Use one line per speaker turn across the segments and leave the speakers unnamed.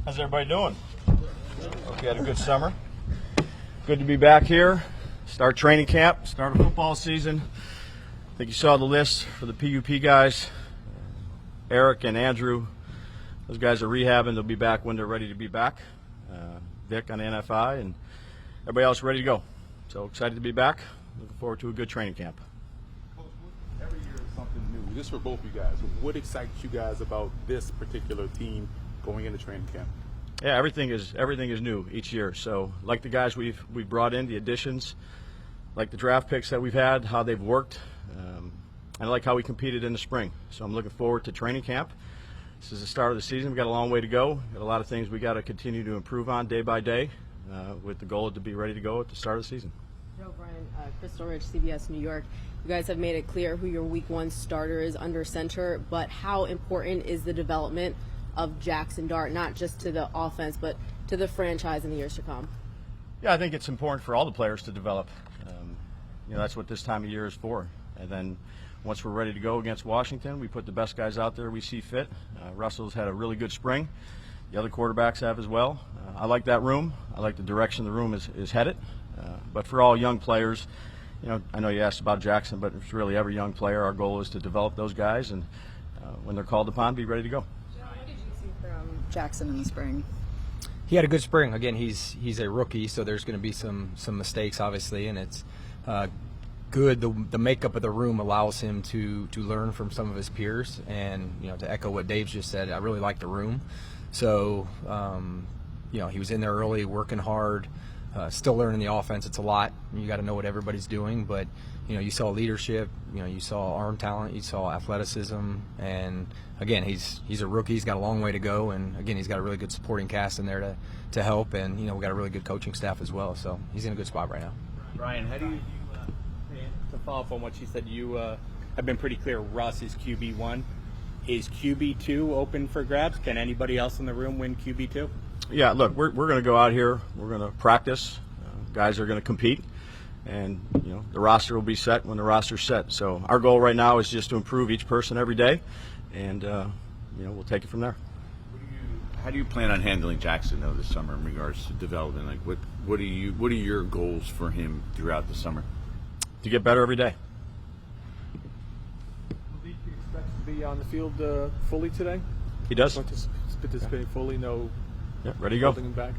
How's everybody doing? Hope you had a good summer. Good to be back here. Start training camp, start a football season. I think you saw the list for the PUP guys. Eric and Andrew, those guys are rehabbing. They'll be back when they're ready to be back. Vic on the NFI, and everybody else ready to go. So excited to be back. Looking forward to a good training camp.
Coach, every year is something new. Just for both of you guys, what excites you guys about this particular team going into training camp?
Yeah, everything is new each year. So like the guys we've brought in, the additions, like the draft picks that we've had, how they've worked, and I like how we competed in the spring. So I'm looking forward to training camp. This is the start of the season. We've got a long way to go. Got a lot of things we got to continue to improve on day by day, with the goal to be ready to go at the start of the season.
Joe, Brian, Crystal Ridge, CBS New York. You guys have made it clear who your Week 1 starter is under center, but how important is the development of Jaxson Dart, not just to the offense, but to the franchise in the years to come?
Yeah, I think it's important for all the players to develop. That's what this time of year is for. And then once we're ready to go against Washington, we put the best guys out there we see fit. Russell's had a really good spring. The other quarterbacks have as well. I like that room. I like the direction the room is headed. But for all young players, I know you asked about Jaxson, but it's really every young player. Our goal is to develop those guys, and when they're called upon, be ready to go.
What did you see from Jaxson in the spring?
He had a good spring. Again, he's a rookie, so there's going to be some mistakes, obviously, and it's good. The makeup of the room allows him to learn from some of his peers, and to echo what Dave's just said, I really like the room. So he was in there early, working hard, still learning the offense. It's a lot. You got to know what everybody's doing, but you saw leadership, you saw arm talent, you saw athleticism, and again, he's a rookie. He's got a long way to go, and again, he's got a really good supporting cast in there to help, and we got a really good coaching staff as well. So he's in a good spot right now.
Brian, how do you to follow up on what you said? You have been pretty clear. Russ is QB1. Is QB2 open for grabs? Can anybody else in the room win QB2?
Yeah, look, we're going to go out here. We're going to practice. Guys are going to compete, and the roster will be set when the roster's set. So our goal right now is just to improve each person every day, and we'll take it from there.
How do you plan on handling Jaxson though this summer in regards to development? Like, what are your goals for him throughout the summer?
To get better every day.
Malik expects to be on the field fully today?
He does.
Participating fully, no.
Yeah, ready to go.
Holding him back.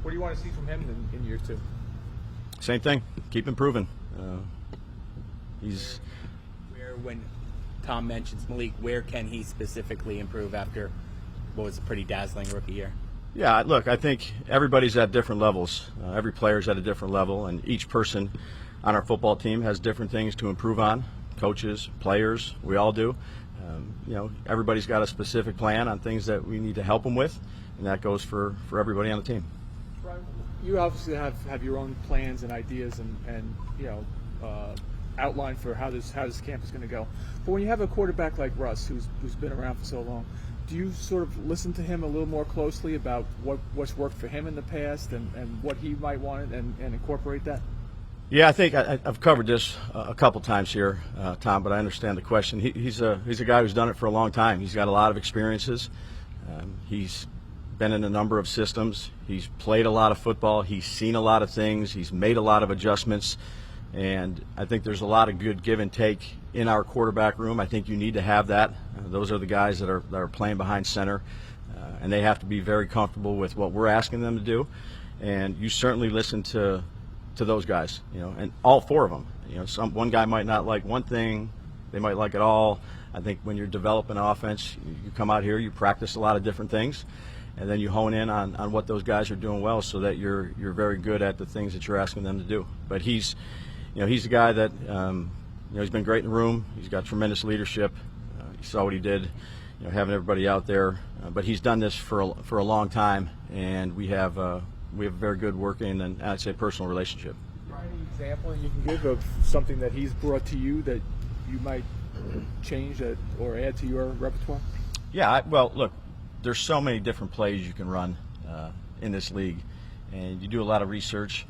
What do you want to see from him in year 2?
Same thing. Keep improving.
When Tom mentions Malik, where can he specifically improve after what was a pretty dazzling rookie year?
Yeah, look, I think everybody's at different levels. Every player's at a different level, and each person on our football team has different things to improve on. Coaches, players, we all do. Everybody's got a specific plan on things that we need to help them with, and that goes for everybody on the team.
Brian, you obviously have your own plans and ideas and outline for how this camp is going to go. But when you have a quarterback like Russ, who's been around for so long, do you sort of listen to him a little more closely about what's worked for him in the past and what he might want and incorporate that?
Yeah, I think I've covered this a couple times here, Tom, but I understand the question. He's a guy who's done it for a long time. He's got a lot of experiences. He's been in a number of systems. He's played a lot of football. He's seen a lot of things. He's made a lot of adjustments. And I think there's a lot of good give and take in our quarterback room. I think you need to have that. Those are the guys that are playing behind center, and they have to be very comfortable with what we're asking them to do. And you certainly listen to those guys, and all 4 of them. One guy might not like one thing, they might like it all. I think when you're developing an offense, you come out here, you practice a lot of different things, and then you hone in on what those guys are doing well, so that you're very good at the things that you're asking them to do. But he's a guy that he's been great in the room. He's got tremendous leadership. You saw what he did, having everybody out there. But he's done this for a long time, and we have a very good working and I'd say personal relationship.
Any example you can give of something that he's brought to you that you might change or add to your repertoire?
Yeah, well, look, there's so many different plays you can run in this league, and you do a lot of research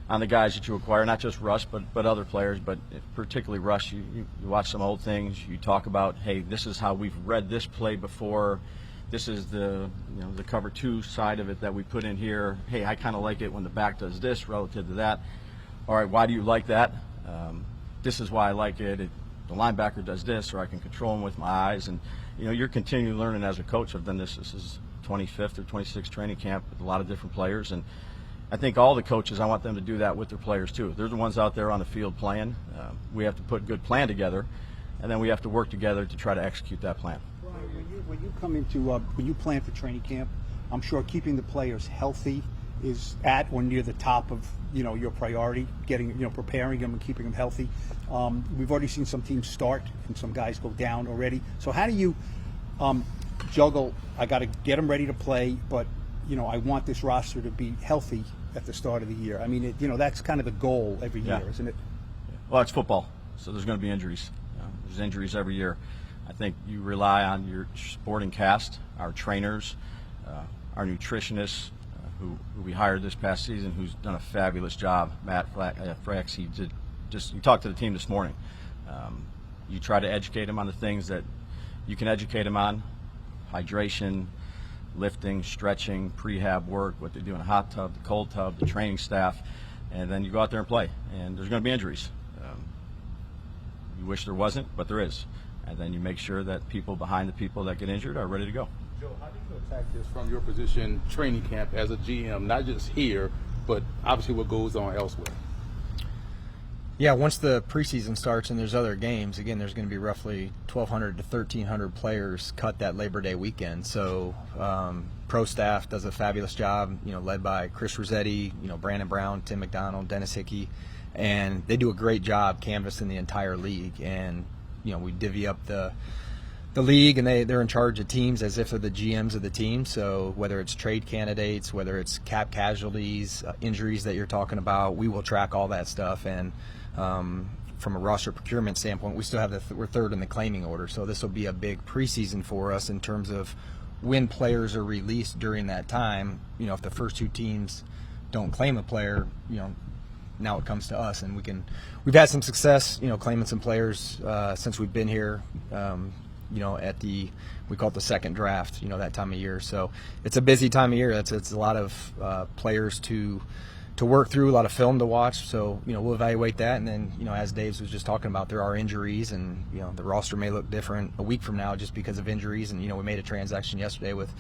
on the guys that you acquire, not just Russ, but other players, but particularly Russ. You watch some old things, you talk about, hey, this is how we've read this play before, this is the the cover 2 side of it that we put in here. Hey, I kind of like it when the back does this relative to that. All right, why do you like that? This is why I like it. The linebacker does this, or I can control him with my eyes. And you're continually learning as a coach. I've done this. This is 25th or 26th training camp with a lot of different players, and I think all the coaches, I want them to do that with their players too. They're the ones out there on the field playing. We have to put a good plan together, and then we have to work together to try to execute that plan.
When you come into when you plan for training camp, I'm sure keeping the players healthy is at or near the top of your priority. Getting preparing them and keeping them healthy. We've already seen some teams start and some guys go down already. So how do you juggle? I got to get them ready to play, but I want this roster to be healthy at the start of the year. I mean, that's kind of the goal every year, isn't it?
Well, it's football, so there's going to be injuries. There's injuries every year. I think you rely on your sporting cast, our trainers, our nutritionists, who we hired this past season, who's done a fabulous job. Matt Frax, you talked to the team this morning. You try to educate them on the things that you can educate them on: hydration, lifting, stretching, prehab work, what they do in a hot tub, the cold tub, the training staff, and then you go out there and play. And there's going to be injuries. You wish there wasn't, but there is. And then you make sure that people behind the people that get injured are ready to go.
Joe, how do you attack this from your position, training camp as a GM, not just here, but obviously what goes on elsewhere?
Yeah, once the preseason starts and there's other games, again, there's going to be roughly 1,200 to 1,300 players cut that Labor Day weekend. So pro staff does a fabulous job, led by Chris Rossetti, Brandon Brown, Tim McDonald, Dennis Hickey, and they do a great job canvassing the entire league. And we divvy up the league, and they're in charge of teams as if they're the GMs of the team. So whether it's trade candidates, whether it's cap casualties, injuries that you're talking about, we will track all that stuff. And from a roster procurement standpoint, we still have we're third in the claiming order. So this will be a big preseason for us in terms of when players are released during that time. If the first 2 teams don't claim a player, now it comes to us, and we've had some success, claiming some players since we've been here. We call it the second draft, that time of year. So it's a busy time of year. It's a lot of players to work through, a lot of film to watch. So we'll evaluate that, and then as Dave was just talking about, there are injuries, and the roster may look different a week from now just because of injuries. And we made a transaction yesterday with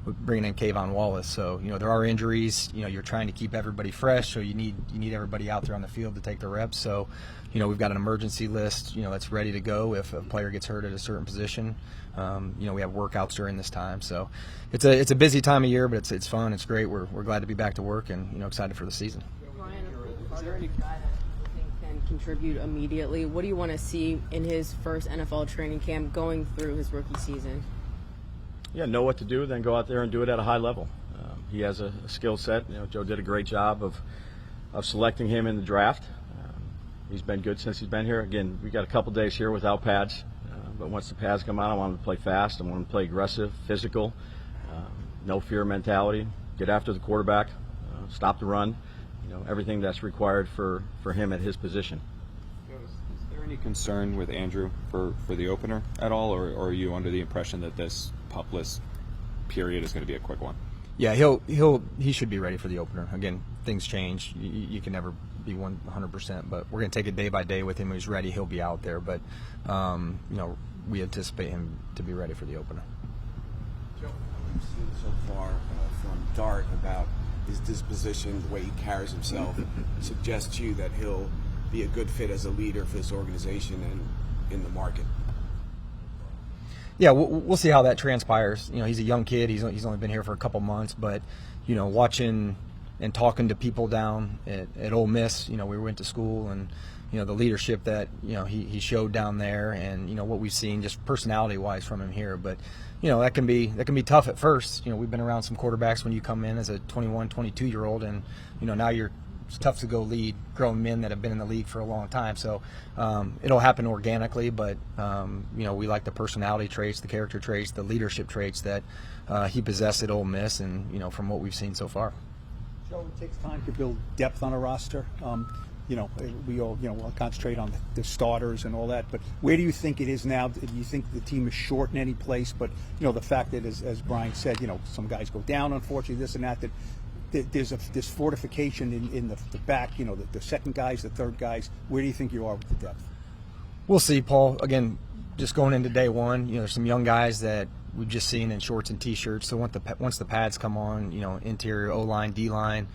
bringing in Kayvon Wallace. So there are injuries. You're trying to keep everybody fresh, so you need everybody out there on the field to take the reps. So we've got an emergency list that's ready to go if a player gets hurt at a certain position. We have workouts during this time, so it's a busy time of year, but it's fun, it's great. We're glad to be back to work and excited for the season.
Ryan, is there any guy that you think can contribute immediately? What do you want to see in his first NFL training camp going through his rookie season?
Yeah, know what to do, then go out there and do it at a high level. He has a skill set. Joe did a great job of selecting him in the draft. He's been good since he's been here. Again, we got a couple days here without pads, but once the pads come out, I want him to play fast. I want him to play aggressive, physical, no fear mentality, get after the quarterback, stop the run, everything that's required for him at his position.
Is there any concern with Andrew for the opener at all, or are you under the impression that this pup list period is going to be a quick one?
Yeah, he should be ready for the opener. Again, things change. You can never be 100%, but we're going to take it day by day with him. When he's ready, he'll be out there. But we anticipate him to be ready for the opener.
Joe, what we've seen so far from Dart about his disposition, the way he carries himself, suggests to you that he'll be a good fit as a leader for this organization and in the market.
Yeah, we'll see how that transpires. He's a young kid. He's only been here for a couple months, but watching and talking to people down at Ole Miss, we went to school, and the leadership that he showed down there, and what we've seen just personality-wise from him here. But that can be tough at first. We've been around some quarterbacks when you come in as a 21, 22-year-old, and now it's tough to go lead grown men that have been in the league for a long time. So it'll happen organically, but we like the personality traits, the character traits, the leadership traits that he possessed at Ole Miss, and from what we've seen so far.
Joe, it takes time to build depth on a roster. we all we'll concentrate on the starters and all that. But where do you think it is now? Do you think the team is short in any place? But the fact that, as Brian said, some guys go down, unfortunately, this and that. That there's fortification in the back. The second guys, the third guys. Where do you think you are with the depth?
We'll see, Paul. Again, just going into day one, there's some young guys that we've just seen in shorts and T-shirts. So once the pads come on, interior, O-line, D-line,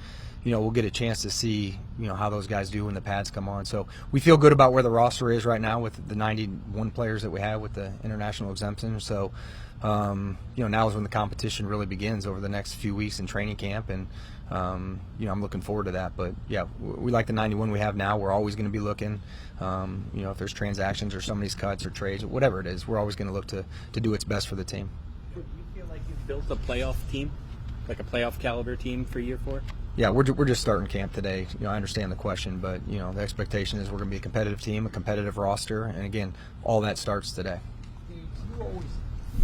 we'll get a chance to see, how those guys do when the pads come on. So we feel good about where the roster is right now with the 91 players that we have with the international exemption. So, now is when the competition really begins over the next few weeks in training camp. And, I'm looking forward to that. But, yeah, we like the 91 we have now. We're always going to be looking, if there's transactions or somebody's cuts or trades, whatever it is, we're always going to look to do what's best for the team.
Do you feel like you've built a playoff team, like a playoff caliber team for year 4?
Yeah, we're just starting camp today. I understand the question, but the expectation is we're going to be a competitive team, a competitive roster, and again, all that starts today.
You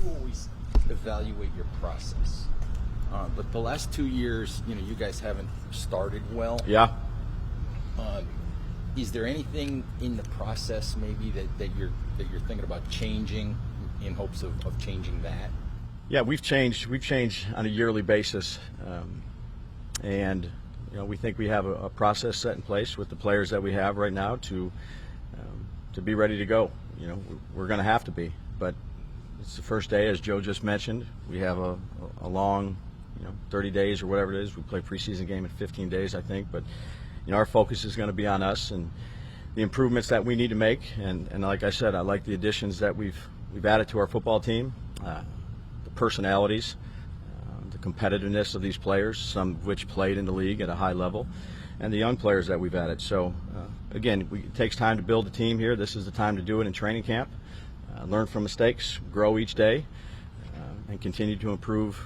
always evaluate your process, but the last 2 years, you guys haven't started well.
Yeah.
Is there anything in the process maybe that you're thinking about changing in hopes of changing that?
Yeah, we've changed on a yearly basis. And we think we have a process set in place with the players that we have right now to be ready to go. We're going to have to be, but it's the first day, as Joe just mentioned. We have a long, 30 days or whatever it is. We play preseason game in 15 days, I think. But our focus is going to be on us and the improvements that we need to make. And like I said, I like the additions that we've added to our football team, the personalities, the competitiveness of these players, some of which played in the league at a high level, and the young players that we've added. So, again, it takes time to build a team here. This is the time to do it in training camp. Learn from mistakes, grow each day, and continue to improve,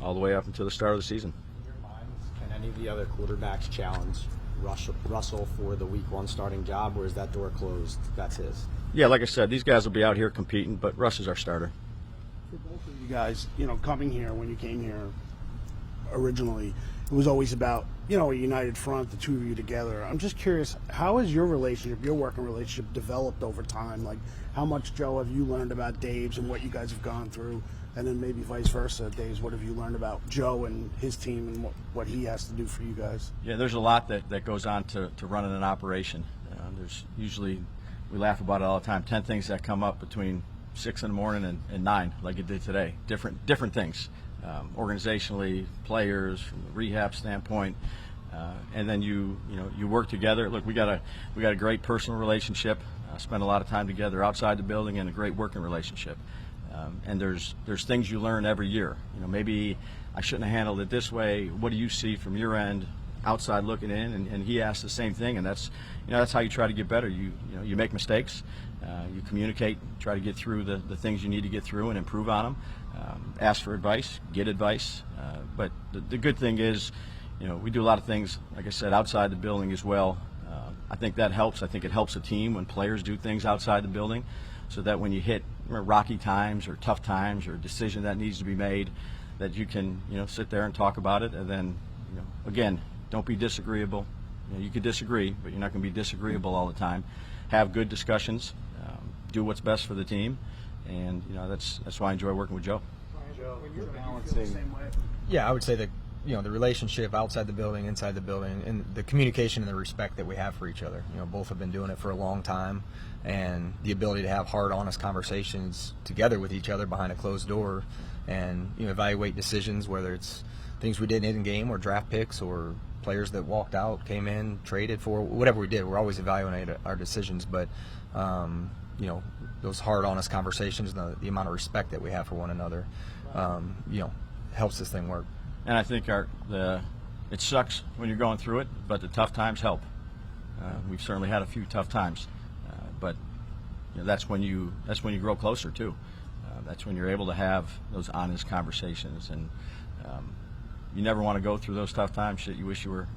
all the way up until the start of the season.
In your minds, can any of the other quarterbacks challenge Russell for the week 1 starting job, or is that door closed? That's his?
Yeah, like I said, these guys will be out here competing, but Russ is our starter.
For both of you guys, coming here, when you came here originally, it was always about, a united front, the two of you together. I'm just curious, how has your working relationship developed over time? Like, how much, Joe, have you learned about Dave's and what you guys have gone through? And then maybe vice versa, Dave's, what have you learned about Joe and his team and what he has to do for you guys?
Yeah, there's a lot that goes on to running an operation. There's usually, we laugh about it all the time, 10 things that come up between 6 in the morning and 9, like it did today. Different things, organizationally, players, from a rehab standpoint, and then you work together. Look, we got a great personal relationship. Spend a lot of time together outside the building, and a great working relationship. And there's things you learn every year. Maybe I shouldn't have handled it this way. What do you see from your end, outside looking in? And he asked the same thing, and that's how you try to get better. You make mistakes, you communicate, try to get through the things you need to get through and improve on them. Ask for advice, get advice. But the good thing is, we do a lot of things, like I said, outside the building as well. I think that helps. I think it helps a team when players do things outside the building, so that when you hit rocky times or tough times or a decision that needs to be made, that you can sit there and talk about it. And then again, don't be disagreeable. You could disagree, but you're not going to be disagreeable all the time. Have good discussions, do what's best for the team, and that's why I enjoy working with Joe.
Joe, when you're balancing, the same way?
Yeah, I would say that the relationship outside the building, inside the building, and the communication and the respect that we have for each other. Both have been doing it for a long time, and the ability to have hard, honest conversations together with each other behind a closed door, and evaluate decisions, whether it's things we did in game or draft picks or players that walked out, came in, traded for, whatever we did. We're always evaluating our decisions, but those hard, honest conversations, the amount of respect that we have for one another, helps this thing work.
And I think it sucks when you're going through it, but the tough times help. We've certainly had a few tough times, but that's when you grow closer too. That's when you're able to have those honest conversations, and you never want to go through those tough times. Shit, you wish you were,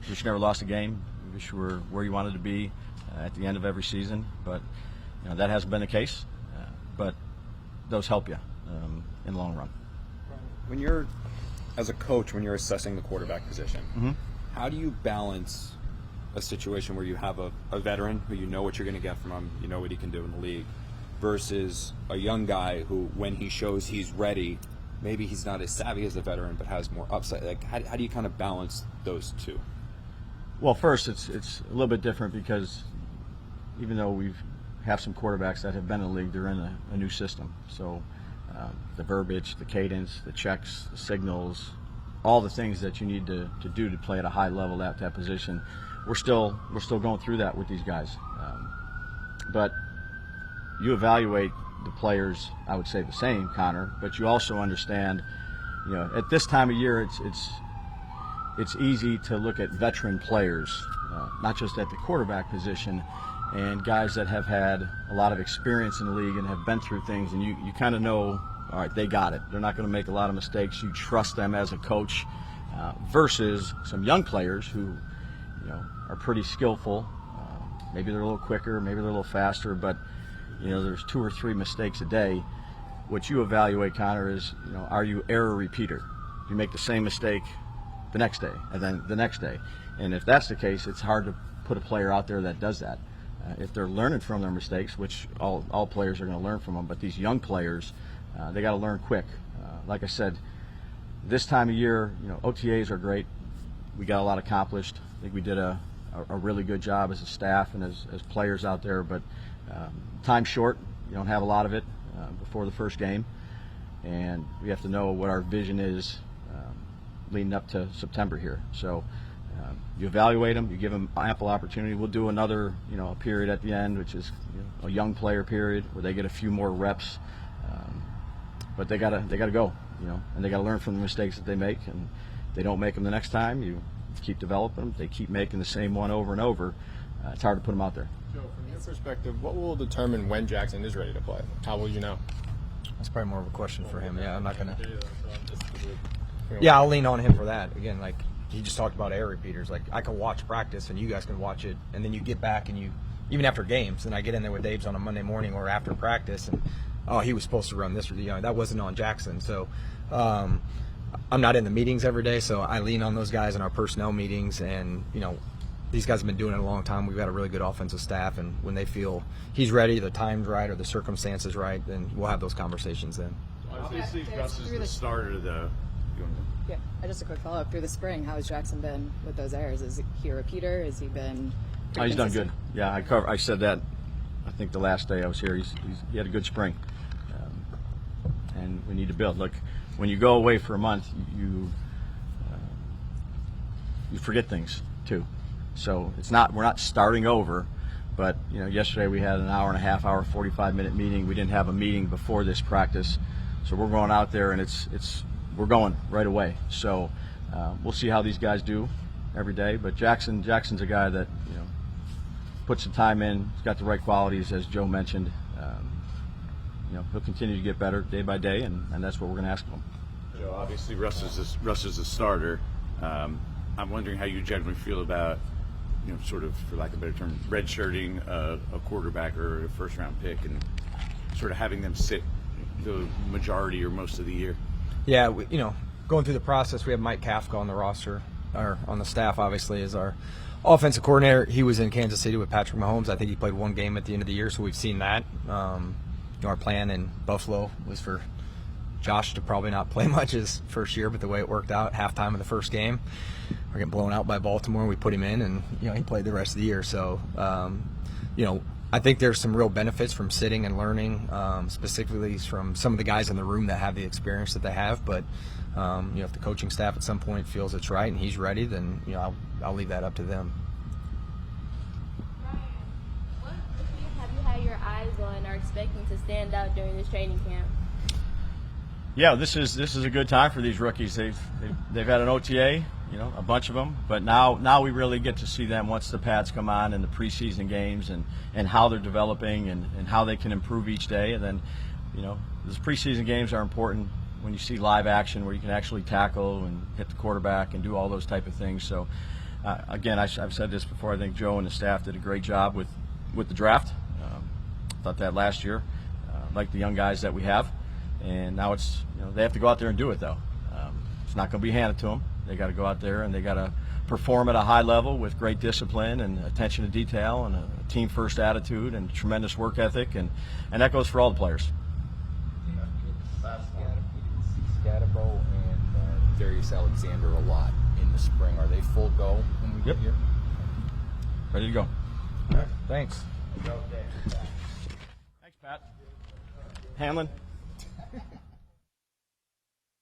wish you never lost a game. You wish you were where you wanted to be at the end of every season, but that hasn't been the case. But those help you in the long run.
When you're, as a coach, when you're assessing the quarterback position, how do you balance a situation where you have a veteran who you know what you're going to get from him, you know what he can do in the league, versus a young guy who, when he shows he's ready, maybe he's not as savvy as a veteran but has more upside? Like, how do you kind of balance those two?
Well, first, it's a little bit different because even though we have some quarterbacks that have been in the league, they're in a new system. So the verbiage, the cadence, the checks, the signals, all the things that you need to do to play at a high level at that position, we're still going through that with these guys. But you evaluate the players, I would say the same, Connor, but you also understand, at this time of year, it's easy to look at veteran players, not just at the quarterback position, and guys that have had a lot of experience in the league and have been through things, and you kind of know, all right, they got it. They're not going to make a lot of mistakes. You trust them as a coach, versus some young players who, are pretty skillful. Maybe they're a little quicker, maybe they're a little faster, but there's 2 or 3 mistakes a day. What you evaluate, Connor, is are you error repeater? You make the same mistake the next day and then the next day, and if that's the case, it's hard to put a player out there that does that. If they're learning from their mistakes, which all players are going to learn from them, but these young players, they got to learn quick. Like I said, this time of year, OTAs are great. We got a lot accomplished. I think we did a really good job as a staff and as players out there, but time's short. You don't have a lot of it before the first game, and we have to know what our vision is leading up to September here. So you evaluate them, you give them ample opportunity. We'll do another period at the end, which is a young player period where they get a few more reps, but they gotta go, and they gotta learn from the mistakes that they make, and if they don't make them the next time, you keep developing them. They keep making the same one over and over. It's hard to put them out there.
Joe, from your perspective, what will determine when Jaxson is ready to play? How will you know?
That's probably more of a question for him. Yeah, I'm not gonna. Yeah, I'll lean on him for that. Again, like he just talked about error repeaters. Like I can watch practice and you guys can watch it, and then you get back and you, even after games, and I get in there with Dave's on a Monday morning or after practice, and he was supposed to run this, or that wasn't on Jaxson. So I'm not in the meetings every day, so I lean on those guys in our personnel meetings, and these guys have been doing it a long time. We've got a really good offensive staff, and when they feel he's ready, the time's right, or the circumstances right, then we'll have those conversations then.
Obviously, Gus is the starter, though.
Yeah, just a quick follow-up. Through the spring, how has Jaxson been with those errors? Is he a repeater? Has he been
he's done good. Yeah, I said that, I think the last day I was here. He had a good spring, and we need to build. Look, when you go away for a month, you forget things too. So we're not starting over, but yesterday we had an hour and a half, 45-minute meeting. We didn't have a meeting before this practice, so we're going out there and we're going right away. So we'll see how these guys do every day. But Jackson's a guy that puts some time in. He's got the right qualities, as Joe mentioned. He'll continue to get better day by day, and that's what we're going to ask of him.
Joe, obviously Russ is a starter. I'm wondering how you generally feel about sort of, for lack of a better term, redshirting a quarterback or a first-round pick and sort of having them sit the majority or most of the year.
Yeah, going through the process, we have Mike Kafka on the roster, or on the staff, obviously, as our offensive coordinator. He was in Kansas City with Patrick Mahomes. I think he played 1 game at the end of the year, so we've seen that. Our plan in Buffalo was for Josh to probably not play much his first year, but the way it worked out, halftime of the first game, we're getting blown out by Baltimore. We put him in, and he played the rest of the year. So, I think there's some real benefits from sitting and learning, specifically from some of the guys in the room that have the experience that they have. But if the coaching staff at some point feels it's right and he's ready, then I'll leave that up to them.
What have you had your eyes on or expecting to stand out during this training camp?
Yeah, this is a good time for these rookies. They've had an OTA, a bunch of them, but now we really get to see them once the pads come on in the preseason games and how they're developing and how they can improve each day. And then, those preseason games are important when you see live action where you can actually tackle and hit the quarterback and do all those type of things. So, again, I've said this before. I think Joe and the staff did a great job with the draft. Thought that last year, like the young guys that we have. And now it's, they have to go out there and do it, though. It's not going to be handed to them. They got to go out there and they got to perform at a high level with great discipline and attention to detail and a team-first attitude and tremendous work ethic, and that goes for all the players.
Daboll and Darius Alexander a lot in the spring. Are they full go when we get here?
Ready to go.
All right, thanks.
Thanks, Pat. Hanlon.